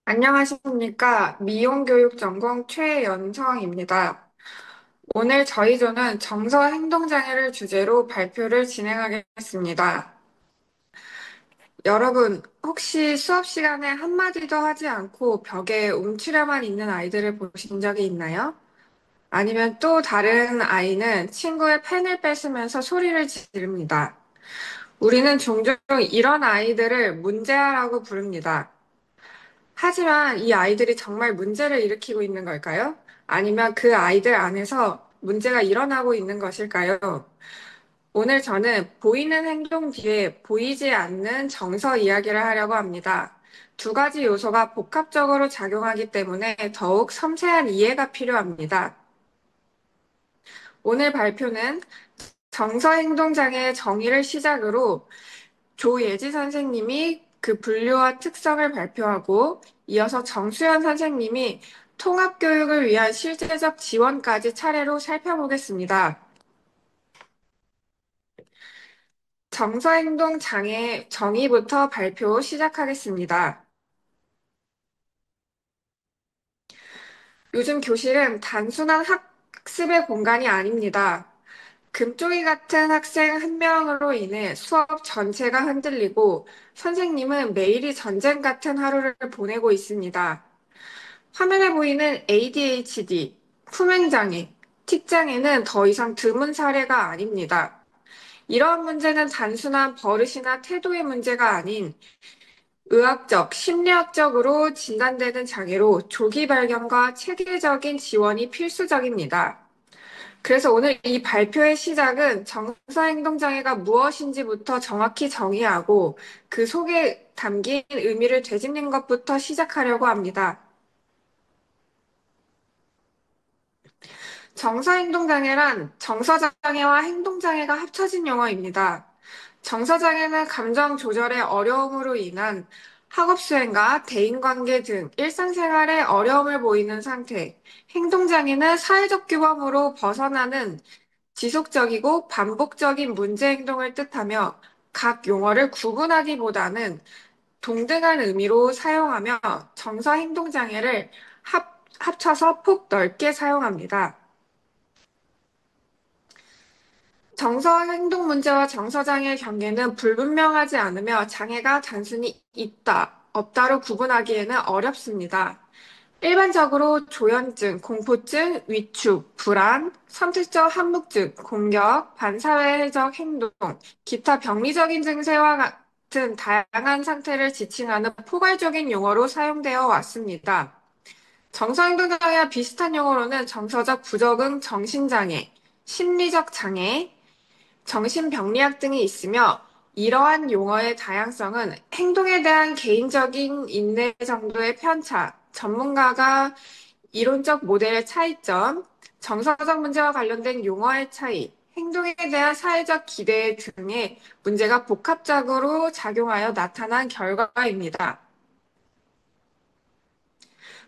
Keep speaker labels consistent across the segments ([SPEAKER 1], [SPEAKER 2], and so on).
[SPEAKER 1] 안녕하십니까. 미용교육 전공 최연성입니다. 오늘 저희 조는 정서 행동장애를 주제로 발표를 진행하겠습니다. 여러분, 혹시 수업 시간에 한마디도 하지 않고 벽에 움츠려만 있는 아이들을 보신 적이 있나요? 아니면 또 다른 아이는 친구의 펜을 뺏으면서 소리를 지릅니다. 우리는 종종 이런 아이들을 문제아라고 부릅니다. 하지만 이 아이들이 정말 문제를 일으키고 있는 걸까요? 아니면 그 아이들 안에서 문제가 일어나고 있는 것일까요? 오늘 저는 보이는 행동 뒤에 보이지 않는 정서 이야기를 하려고 합니다. 두 가지 요소가 복합적으로 작용하기 때문에 더욱 섬세한 이해가 필요합니다. 오늘 발표는 정서행동장애의 정의를 시작으로 조예지 선생님이 그 분류와 특성을 발표하고 이어서 정수연 선생님이 통합교육을 위한 실제적 지원까지 차례로 살펴보겠습니다. 정서행동 장애 정의부터 발표 시작하겠습니다. 요즘 교실은 단순한 학습의 공간이 아닙니다. 금쪽이 같은 학생 한 명으로 인해 수업 전체가 흔들리고 선생님은 매일이 전쟁 같은 하루를 보내고 있습니다. 화면에 보이는 ADHD, 품행장애, 틱장애는 더 이상 드문 사례가 아닙니다. 이러한 문제는 단순한 버릇이나 태도의 문제가 아닌 의학적, 심리학적으로 진단되는 장애로 조기 발견과 체계적인 지원이 필수적입니다. 그래서 오늘 이 발표의 시작은 정서행동장애가 무엇인지부터 정확히 정의하고 그 속에 담긴 의미를 되짚는 것부터 시작하려고 합니다. 정서행동장애란 정서장애와 행동장애가 합쳐진 용어입니다. 정서장애는 감정 조절의 어려움으로 인한 학업 수행과 대인관계 등 일상생활에 어려움을 보이는 상태, 행동장애는 사회적 규범으로 벗어나는 지속적이고 반복적인 문제 행동을 뜻하며 각 용어를 구분하기보다는 동등한 의미로 사용하며 정서행동장애를 합쳐서 폭 넓게 사용합니다. 정서 행동 문제와 정서장애의 경계는 불분명하지 않으며 장애가 단순히 있다, 없다로 구분하기에는 어렵습니다. 일반적으로 조현증, 공포증, 위축, 불안, 선택적 함묵증, 공격, 반사회적 행동, 기타 병리적인 증세와 같은 다양한 상태를 지칭하는 포괄적인 용어로 사용되어 왔습니다. 정서행동장애와 비슷한 용어로는 정서적 부적응 정신장애, 심리적 장애, 정신병리학 등이 있으며 이러한 용어의 다양성은 행동에 대한 개인적인 인내 정도의 편차, 전문가가 이론적 모델의 차이점, 정서적 문제와 관련된 용어의 차이, 행동에 대한 사회적 기대 등의 문제가 복합적으로 작용하여 나타난 결과입니다.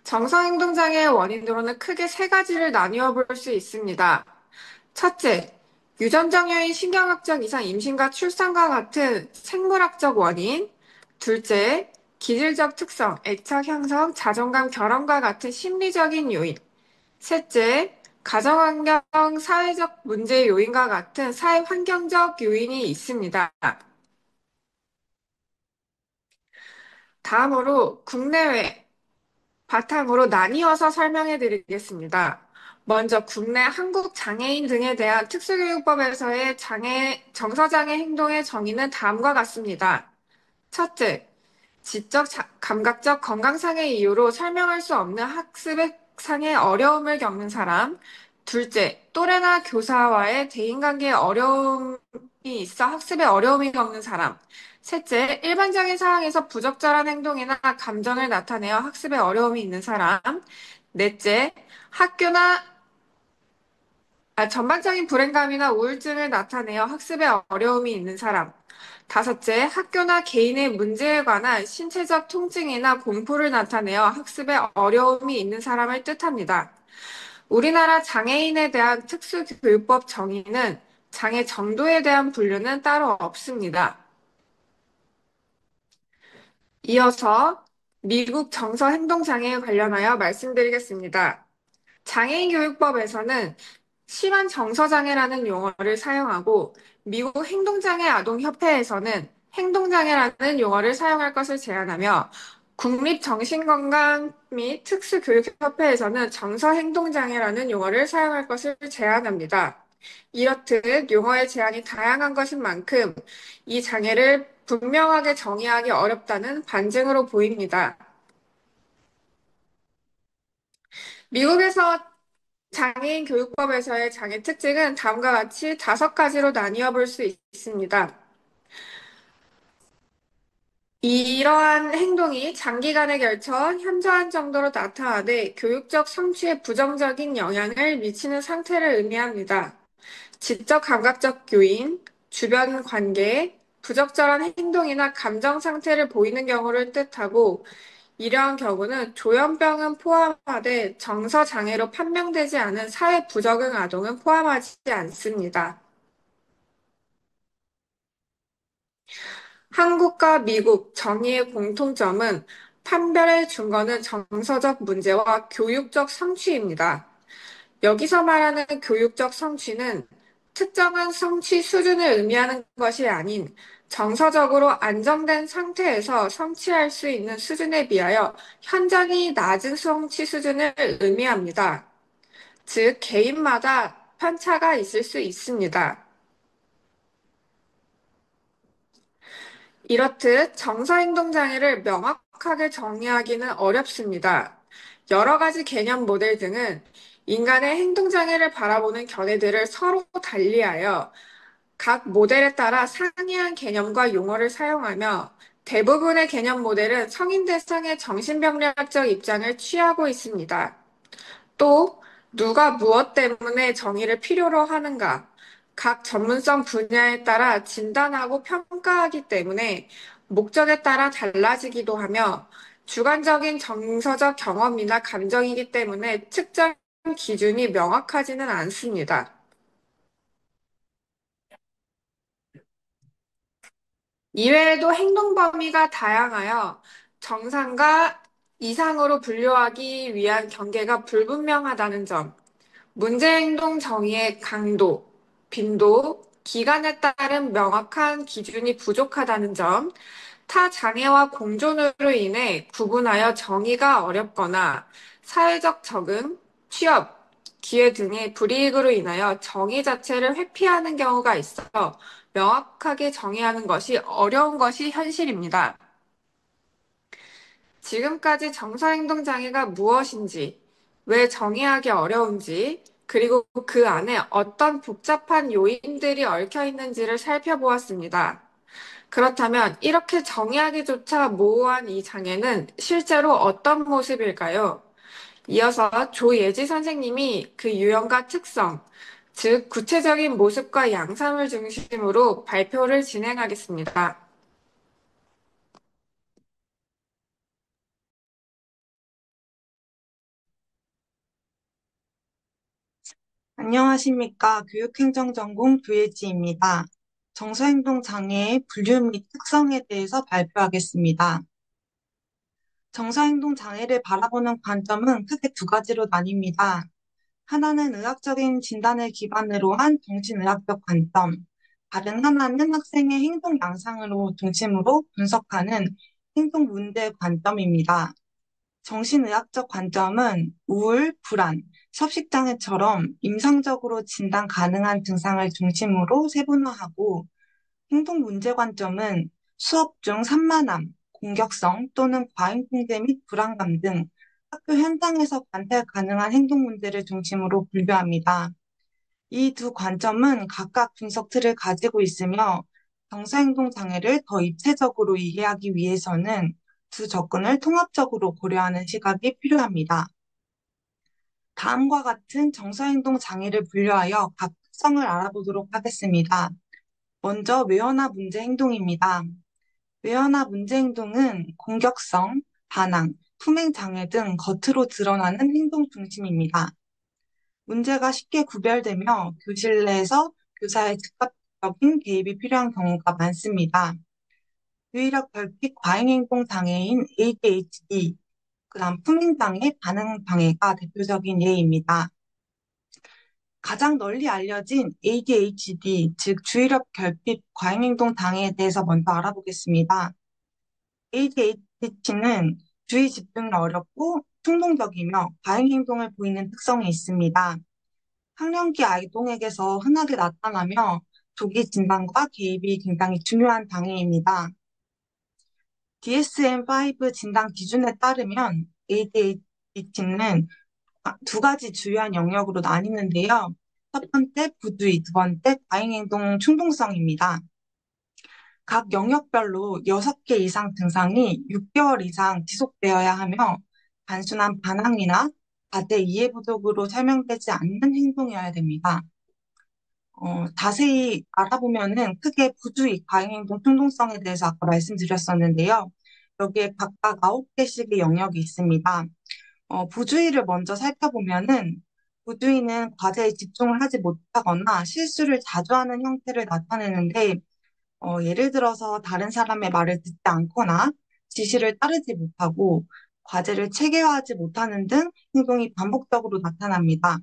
[SPEAKER 1] 정서행동장애의 원인으로는 크게 세 가지를 나뉘어 볼 수 있습니다. 첫째, 유전적 요인 신경학적 이상 임신과 출산과 같은 생물학적 원인. 둘째, 기질적 특성, 애착 형성, 자존감 결함과 같은 심리적인 요인. 셋째, 가정환경, 사회적 문제 요인과 같은 사회환경적 요인이 있습니다. 다음으로 국내외 바탕으로 나뉘어서 설명해 드리겠습니다. 먼저 국내 한국 장애인 등에 대한 특수교육법에서의 정서장애 행동의 정의는 다음과 같습니다. 첫째, 감각적 건강상의 이유로 설명할 수 없는 학습상의 어려움을 겪는 사람. 둘째, 또래나 교사와의 대인관계에 어려움이 있어 학습에 어려움이 겪는 사람. 셋째, 일반적인 상황에서 부적절한 행동이나 감정을 나타내어 학습에 어려움이 있는 사람. 넷째, 학교나 전반적인 불행감이나 우울증을 나타내어 학습에 어려움이 있는 사람. 다섯째, 학교나 개인의 문제에 관한 신체적 통증이나 공포를 나타내어 학습에 어려움이 있는 사람을 뜻합니다. 우리나라 장애인에 대한 특수교육법 정의는 장애 정도에 대한 분류는 따로 없습니다. 이어서 미국 정서 행동장애에 관련하여 말씀드리겠습니다. 장애인 교육법에서는 심한 정서장애라는 용어를 사용하고 미국 행동장애 아동협회에서는 행동장애라는 용어를 사용할 것을 제안하며 국립정신건강 및 특수교육협회에서는 정서행동장애라는 용어를 사용할 것을 제안합니다. 이렇듯 용어의 제한이 다양한 것인 만큼 이 장애를 분명하게 정의하기 어렵다는 반증으로 보입니다. 미국에서 장애인 교육법에서의 장애 특징은 다음과 같이 5가지로 나뉘어 볼 수 있습니다. 이러한 행동이 장기간에 걸쳐 현저한 정도로 나타나되 교육적 성취에 부정적인 영향을 미치는 상태를 의미합니다. 지적 감각적 요인, 주변 관계, 부적절한 행동이나 감정 상태를 보이는 경우를 뜻하고 이러한 경우는 조현병은 포함하되 정서 장애로 판명되지 않은 사회 부적응 아동은 포함하지 않습니다. 한국과 미국 정의의 공통점은 판별의 준거는 정서적 문제와 교육적 성취입니다. 여기서 말하는 교육적 성취는 특정한 성취 수준을 의미하는 것이 아닌 정서적으로 안정된 상태에서 성취할 수 있는 수준에 비하여 현저히 낮은 성취 수준을 의미합니다. 즉, 개인마다 편차가 있을 수 있습니다. 이렇듯 정서행동장애를 명확하게 정의하기는 어렵습니다. 여러 가지 개념 모델 등은 인간의 행동장애를 바라보는 견해들을 서로 달리하여 각 모델에 따라 상이한 개념과 용어를 사용하며 대부분의 개념 모델은 성인 대상의 정신병리학적 입장을 취하고 있습니다. 또 누가 무엇 때문에 정의를 필요로 하는가, 각 전문성 분야에 따라 진단하고 평가하기 때문에 목적에 따라 달라지기도 하며 주관적인 정서적 경험이나 감정이기 때문에 측정 기준이 명확하지는 않습니다. 이외에도 행동 범위가 다양하여 정상과 이상으로 분류하기 위한 경계가 불분명하다는 점, 문제행동 정의의 강도, 빈도, 기간에 따른 명확한 기준이 부족하다는 점, 타 장애와 공존으로 인해 구분하여 정의가 어렵거나 사회적 적응, 취업, 기회 등의 불이익으로 인하여 정의 자체를 회피하는 경우가 있어 명확하게 정의하는 것이 어려운 것이 현실입니다. 지금까지 정서행동 장애가 무엇인지, 왜 정의하기 어려운지, 그리고 그 안에 어떤 복잡한 요인들이 얽혀 있는지를 살펴보았습니다. 그렇다면 이렇게 정의하기조차 모호한 이 장애는 실제로 어떤 모습일까요? 이어서 조예지 선생님이 그 유형과 특성, 즉 구체적인 모습과 양상을 중심으로 발표를 진행하겠습니다.
[SPEAKER 2] 안녕하십니까. 교육행정전공 조예지입니다. 정서행동 장애의 분류 및 특성에 대해서 발표하겠습니다. 정서행동 장애를 바라보는 관점은 크게 두 가지로 나뉩니다. 하나는 의학적인 진단을 기반으로 한 정신의학적 관점, 다른 하나는 학생의 행동 양상으로 중심으로 분석하는 행동 문제 관점입니다. 정신의학적 관점은 우울, 불안, 섭식장애처럼 임상적으로 진단 가능한 증상을 중심으로 세분화하고 행동 문제 관점은 수업 중 산만함, 공격성 또는 과잉 통제 및 불안감 등 학교 현장에서 관찰 가능한 행동 문제를 중심으로 분류합니다. 이 두 관점은 각각 분석 틀을 가지고 있으며 정서행동 장애를 더 입체적으로 이해하기 위해서는 두 접근을 통합적으로 고려하는 시각이 필요합니다. 다음과 같은 정서행동 장애를 분류하여 각 특성을 알아보도록 하겠습니다. 먼저 외연화 문제 행동입니다. 외연화 문제 행동은 공격성, 반항, 품행 장애 등 겉으로 드러나는 행동 중심입니다. 문제가 쉽게 구별되며 교실 내에서 교사의 즉각적인 개입이 필요한 경우가 많습니다. 주의력 결핍 과잉행동 장애인 ADHD, 그다음 품행장애, 반응장애가 대표적인 예입니다. 가장 널리 알려진 ADHD, 즉 주의력 결핍 과잉행동 장애에 대해서 먼저 알아보겠습니다. ADHD는 주의 집중이 어렵고 충동적이며 과잉행동을 보이는 특성이 있습니다. 학령기 아이동에게서 흔하게 나타나며 조기 진단과 개입이 굉장히 중요한 장애입니다. DSM-5 진단 기준에 따르면 ADHD는 두 가지 주요한 영역으로 나뉘는데요. 첫 번째, 부주의, 두 번째, 과잉행동 충동성입니다. 각 영역별로 6개 이상 증상이 6개월 이상 지속되어야 하며 단순한 반항이나 과제 이해 부족으로 설명되지 않는 행동이어야 됩니다. 자세히 알아보면은 크게 부주의, 과잉행동 충동성에 대해서 아까 말씀드렸었는데요. 여기에 각각 9개씩의 영역이 있습니다. 부주의를 먼저 살펴보면은 부주의는 과제에 집중을 하지 못하거나 실수를 자주 하는 형태를 나타내는데 예를 들어서 다른 사람의 말을 듣지 않거나 지시를 따르지 못하고 과제를 체계화하지 못하는 등 행동이 반복적으로 나타납니다.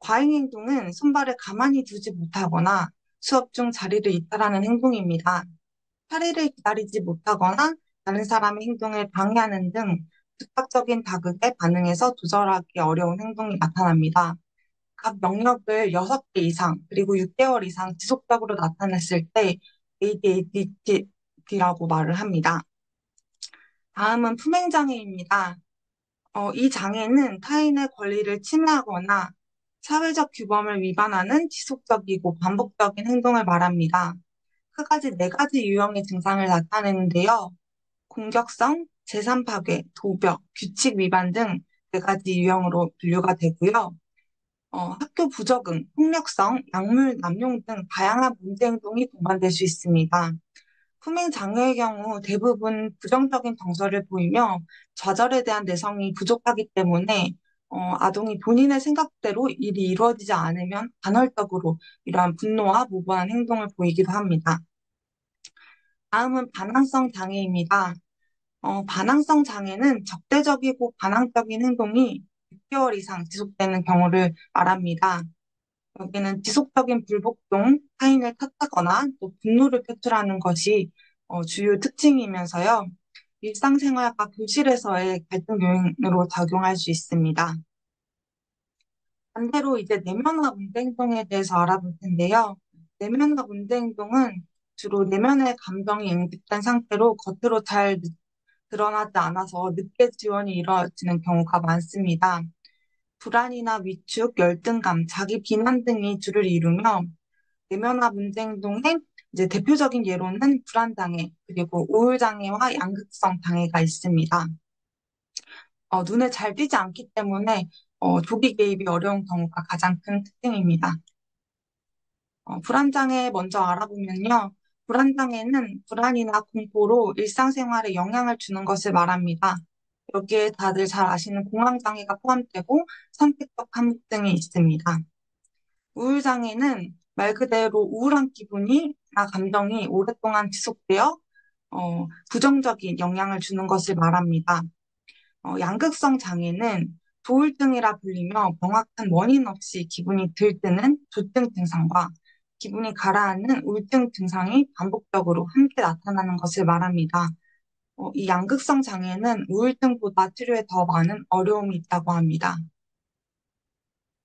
[SPEAKER 2] 과잉 행동은 손발을 가만히 두지 못하거나 수업 중 자리를 이탈하는 행동입니다. 차례를 기다리지 못하거나 다른 사람의 행동을 방해하는 등 즉각적인 자극에 반응해서 조절하기 어려운 행동이 나타납니다. 각 영역을 6개 이상, 그리고 6개월 이상 지속적으로 나타냈을 때 ADHD라고 말을 합니다. 다음은 품행장애입니다. 이 장애는 타인의 권리를 침해하거나 사회적 규범을 위반하는 지속적이고 반복적인 행동을 말합니다. 크가지 4가지 유형의 증상을 나타내는데요. 공격성, 재산 파괴, 도벽, 규칙 위반 등 4가지 유형으로 분류가 되고요. 학교 부적응, 폭력성, 약물 남용 등 다양한 문제 행동이 동반될 수 있습니다. 품행 장애의 경우 대부분 부정적인 정서를 보이며 좌절에 대한 내성이 부족하기 때문에 아동이 본인의 생각대로 일이 이루어지지 않으면 간헐적으로 이러한 분노와 무고한 행동을 보이기도 합니다. 다음은 반항성 장애입니다. 반항성 장애는 적대적이고 반항적인 행동이 6개월 이상 지속되는 경우를 말합니다. 여기는 지속적인 불복종, 타인을 탓하거나 또 분노를 표출하는 것이 주요 특징이면서요. 일상생활과 교실에서의 갈등 요인으로 작용할 수 있습니다. 반대로 이제 내면화 문제 행동에 대해서 알아볼 텐데요. 내면화 문제 행동은 주로 내면의 감정이 응집된 상태로 겉으로 잘 드러나지 않아서 늦게 지원이 이루어지는 경우가 많습니다. 불안이나 위축, 열등감, 자기 비난 등이 주를 이루며 내면화 문제 행동의 이제 대표적인 예로는 불안장애, 그리고 우울장애와 양극성 장애가 있습니다. 눈에 잘 띄지 않기 때문에 조기 개입이 어려운 경우가 가장 큰 특징입니다. 불안장애 먼저 알아보면요. 불안장애는 불안이나 공포로 일상생활에 영향을 주는 것을 말합니다. 여기에 다들 잘 아시는 공황장애가 포함되고 선택적 함증이 있습니다. 우울장애는 말 그대로 우울한 기분이나 감정이 오랫동안 지속되어 부정적인 영향을 주는 것을 말합니다. 양극성 장애는 조울증이라 불리며 명확한 원인 없이 기분이 들뜨는 조증 증상과 기분이 가라앉는 우울증 증상이 반복적으로 함께 나타나는 것을 말합니다. 이 양극성 장애는 우울증보다 치료에 더 많은 어려움이 있다고 합니다.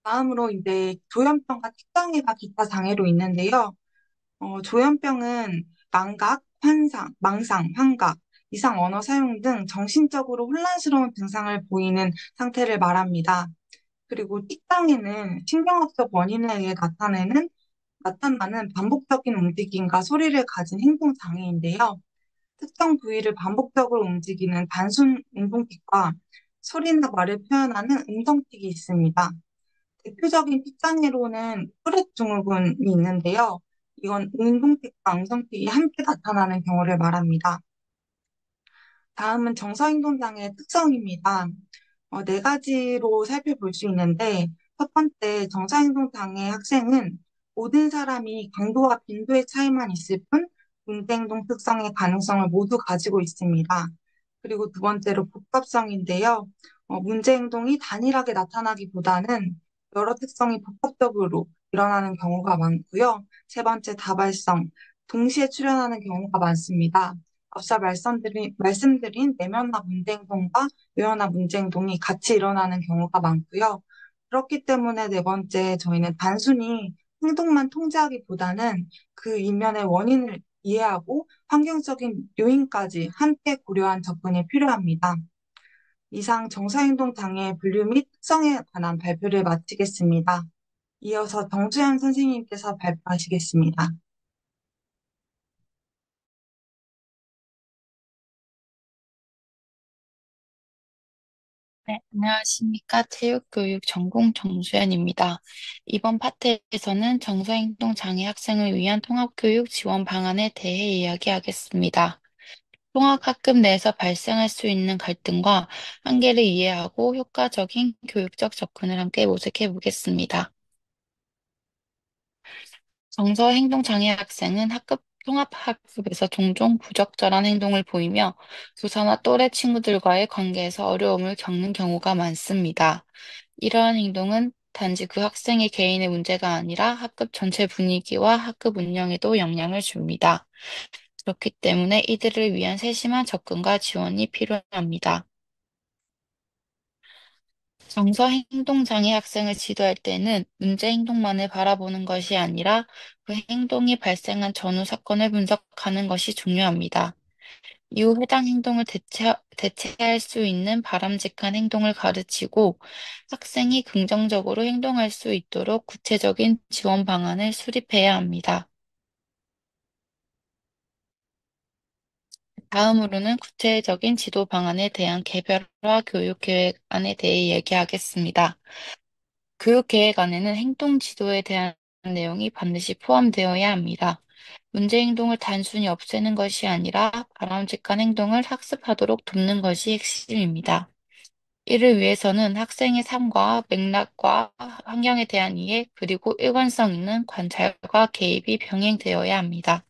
[SPEAKER 2] 다음으로 이제 조현병과 특장애가 기타 장애로 있는데요. 조현병은 망각, 환상, 망상, 환각, 이상 언어 사용 등 정신적으로 혼란스러운 증상을 보이는 상태를 말합니다. 그리고 틱장애는 신경학적 원인에 의해 나타나는 반복적인 움직임과 소리를 가진 행동 장애인데요. 특정 부위를 반복적으로 움직이는 단순 운동틱과 소리나 말을 표현하는 음성틱이 있습니다. 대표적인 틱장애로는 투렛 증후군이 있는데요. 이건 운동틱과 음성틱이 함께 나타나는 경우를 말합니다. 다음은 정서행동장애의 특성입니다. 4가지로 살펴볼 수 있는데, 첫 번째, 정서행동장애 학생은 모든 사람이 강도와 빈도의 차이만 있을 뿐 문제행동 특성의 가능성을 모두 가지고 있습니다. 그리고 두 번째로 복합성인데요. 문제행동이 단일하게 나타나기보다는 여러 특성이 복합적으로 일어나는 경우가 많고요. 세 번째 다발성, 동시에 출현하는 경우가 많습니다. 앞서 말씀드린 내면화 문제행동과 외연화 문제행동이 같이 일어나는 경우가 많고요. 그렇기 때문에 네 번째, 저희는 단순히 행동만 통제하기보다는 그 이면의 원인을 이해하고 환경적인 요인까지 함께 고려한 접근이 필요합니다. 이상 정서행동 장애의 분류 및 특성에 관한 발표를 마치겠습니다. 이어서 정수연 선생님께서 발표하시겠습니다.
[SPEAKER 3] 네, 안녕하십니까. 체육교육 전공 정수연입니다. 이번 파트에서는 정서행동 장애 학생을 위한 통합교육 지원 방안에 대해 이야기하겠습니다. 통합학급 내에서 발생할 수 있는 갈등과 한계를 이해하고 효과적인 교육적 접근을 함께 모색해 보겠습니다. 정서행동장애 학생은 통합학급에서 종종 부적절한 행동을 보이며 교사나 또래 친구들과의 관계에서 어려움을 겪는 경우가 많습니다. 이러한 행동은 단지 그 학생의 개인의 문제가 아니라 학급 전체 분위기와 학급 운영에도 영향을 줍니다. 그렇기 때문에 이들을 위한 세심한 접근과 지원이 필요합니다. 정서 행동장애 학생을 지도할 때는 문제 행동만을 바라보는 것이 아니라 그 행동이 발생한 전후 사건을 분석하는 것이 중요합니다. 이후 해당 행동을 대체할 수 있는 바람직한 행동을 가르치고 학생이 긍정적으로 행동할 수 있도록 구체적인 지원 방안을 수립해야 합니다. 다음으로는 구체적인 지도 방안에 대한 개별화 교육 계획안에 대해 얘기하겠습니다. 교육계획안에는 행동 지도에 대한 내용이 반드시 포함되어야 합니다. 문제 행동을 단순히 없애는 것이 아니라 바람직한 행동을 학습하도록 돕는 것이 핵심입니다. 이를 위해서는 학생의 삶과 맥락과 환경에 대한 이해, 그리고 일관성 있는 관찰과 개입이 병행되어야 합니다.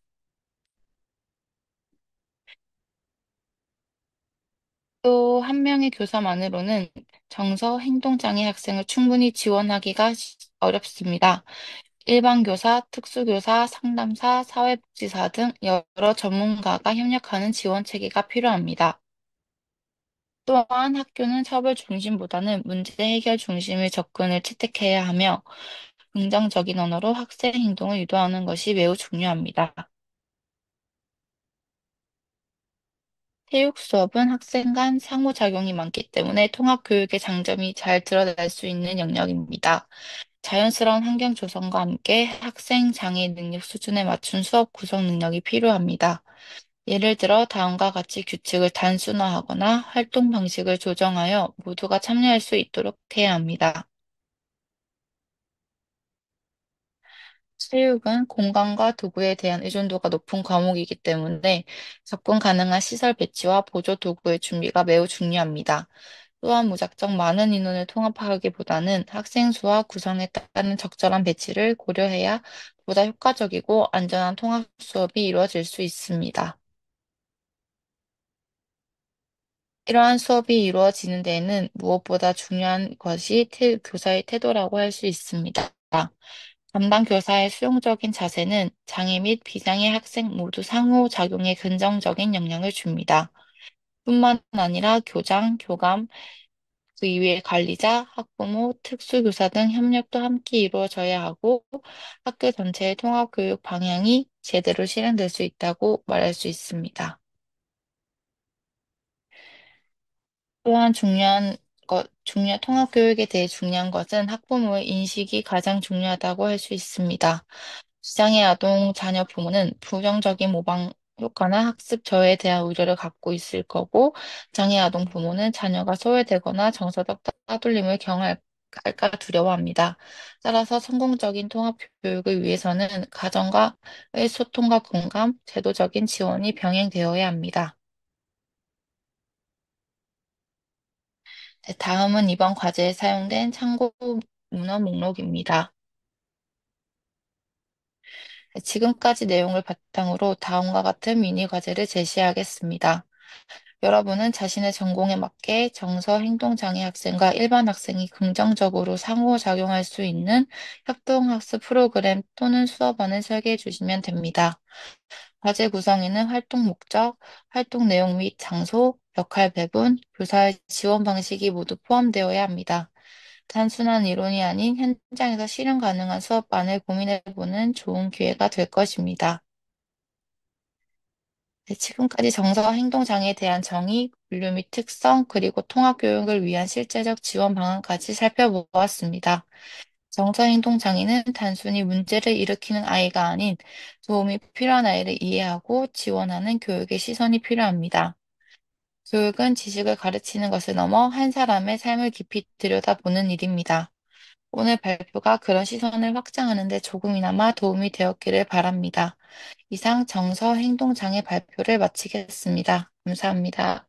[SPEAKER 3] 또 한 명의 교사만으로는 정서 행동장애 학생을 충분히 지원하기가 어렵습니다. 일반 교사, 특수교사, 상담사, 사회복지사 등 여러 전문가가 협력하는 지원 체계가 필요합니다. 또한 학교는 처벌 중심보다는 문제 해결 중심의 접근을 채택해야 하며 긍정적인 언어로 학생 행동을 유도하는 것이 매우 중요합니다. 체육 수업은 학생 간 상호작용이 많기 때문에 통합교육의 장점이 잘 드러날 수 있는 영역입니다. 자연스러운 환경 조성과 함께 학생 장애 능력 수준에 맞춘 수업 구성 능력이 필요합니다. 예를 들어 다음과 같이 규칙을 단순화하거나 활동 방식을 조정하여 모두가 참여할 수 있도록 해야 합니다. 체육은 공간과 도구에 대한 의존도가 높은 과목이기 때문에 접근 가능한 시설 배치와 보조 도구의 준비가 매우 중요합니다. 또한 무작정 많은 인원을 통합하기보다는 학생 수와 구성에 따른 적절한 배치를 고려해야 보다 효과적이고 안전한 통합 수업이 이루어질 수 있습니다. 이러한 수업이 이루어지는 데에는 무엇보다 중요한 것이 교사의 태도라고 할 수 있습니다. 담당 교사의 수용적인 자세는 장애 및 비장애 학생 모두 상호작용에 긍정적인 영향을 줍니다. 뿐만 아니라 교장, 교감, 그 이외의 관리자, 학부모, 특수교사 등 협력도 함께 이루어져야 하고 학교 전체의 통합교육 방향이 제대로 실행될 수 있다고 말할 수 있습니다. 또한 통합교육에 대해 중요한 것은 학부모의 인식이 가장 중요하다고 할 수 있습니다. 지장의 아동 자녀 부모는 부정적인 모방 효과나 학습 저해에 대한 우려를 갖고 있을 거고, 장애 아동 부모는 자녀가 소외되거나 정서적 따돌림을 경험할까 두려워합니다. 따라서 성공적인 통합 교육을 위해서는 가정과의 소통과 공감, 제도적인 지원이 병행되어야 합니다. 네, 다음은 이번 과제에 사용된 참고 문헌 목록입니다. 지금까지 내용을 바탕으로 다음과 같은 미니 과제를 제시하겠습니다. 여러분은 자신의 전공에 맞게 정서 행동장애 학생과 일반 학생이 긍정적으로 상호작용할 수 있는 협동학습 프로그램 또는 수업안을 설계해 주시면 됩니다. 과제 구성에는 활동 목적, 활동 내용 및 장소, 역할 배분, 교사의 지원 방식이 모두 포함되어야 합니다. 단순한 이론이 아닌 현장에서 실현 가능한 수업안을 고민해보는 좋은 기회가 될 것입니다. 네, 지금까지 정서 행동장애에 대한 정의, 분류 및 특성, 그리고 통합교육을 위한 실제적 지원 방안까지 살펴보았습니다. 정서 행동장애는 단순히 문제를 일으키는 아이가 아닌 도움이 필요한 아이를 이해하고 지원하는 교육의 시선이 필요합니다. 교육은 지식을 가르치는 것을 넘어 한 사람의 삶을 깊이 들여다보는 일입니다. 오늘 발표가 그런 시선을 확장하는 데 조금이나마 도움이 되었기를 바랍니다. 이상 정서 행동장애 발표를 마치겠습니다. 감사합니다.